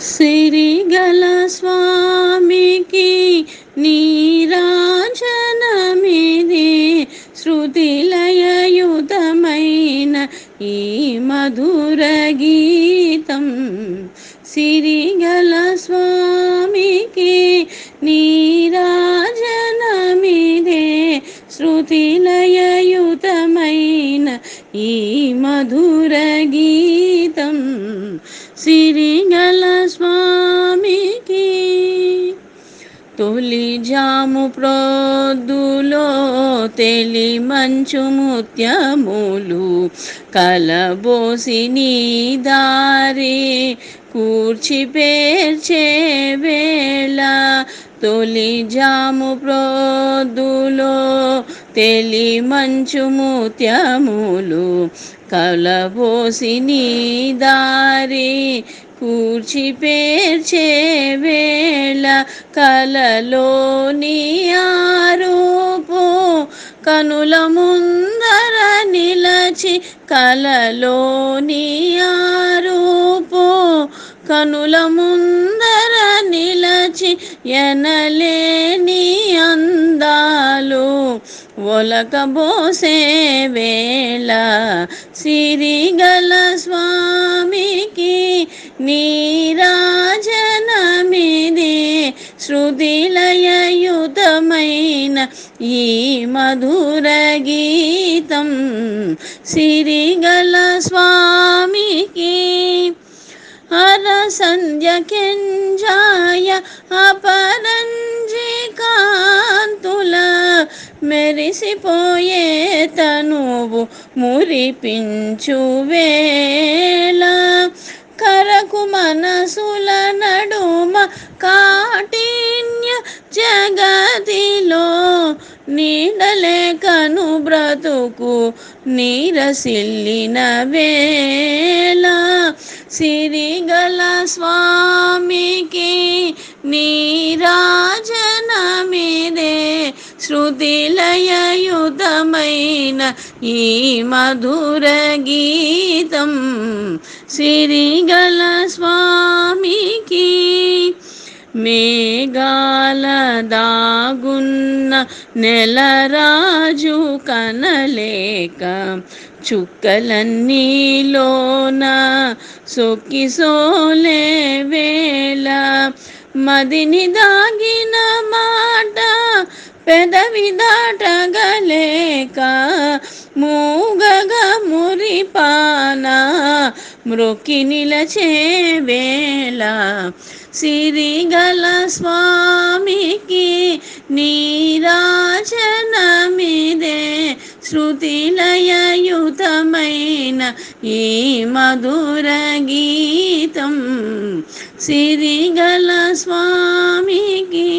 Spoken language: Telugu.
సిరిగల స్వామికి నీరాజనమిది శృతిలయయుతమైన ఈ మధుర గీతం. సిరిగల స్వామికి నీరాజనమిదే శృతిలయయుతమైన ఈ మధుర గీతం. సిరిగల స్వామికి తొలి జాము ప్రొద్దులో తెలి మంచు ముత్యములు కలబోసి నీ దారి కూర్చి పేర్చే వేళ. తొలి జాము ప్రొద్దులో తెలి మంచు ముత్యములు కలబోసి నీ దారి కూర్చి పేర్చే వేళ. కలలోని ఆరూపు కనుల ముందర నిలచి, కలలోని ఆరూపు కనుల ముందర నిలచి ఎనలేని అందాలు ఒలకబోసే వేళ. సిరిగల స్వామికి నీరాజనమిది శృతిలయయుతమైన ఈ మధుర గీతం. సిరిగల స్వామికి హర సంధ్య కెంజాయ అపరంజి కాంతుల మెరిసిపోయే తనువు మురిపించు వేళ. కరకు మనసుల నడుమ కాఠిన్య జగతిలో నీడలేకను బ్రతుకు నీరసిల్లిన వేళ. సిరిగల స్వామికి నీరాజనమిదే శృతిలయయుతమైన ఈ మధుర గీతం. సిరిగల స్వామికి మేఘాల దాగున్న నెలరాజు కనలేక చుక్కలన్నీలోన సొక్కి సోలే వేళ. మదిని దాగిన మాట పెదవి దాటగలేక మూగగ మురిపాన మ్రొక్కి నిలచే వేళ. సిరిగల స్వామికి నీరాజనమిదే శృతిలయయుతమైన ఈ మధుర గీతం. సిరిగల స్వామికి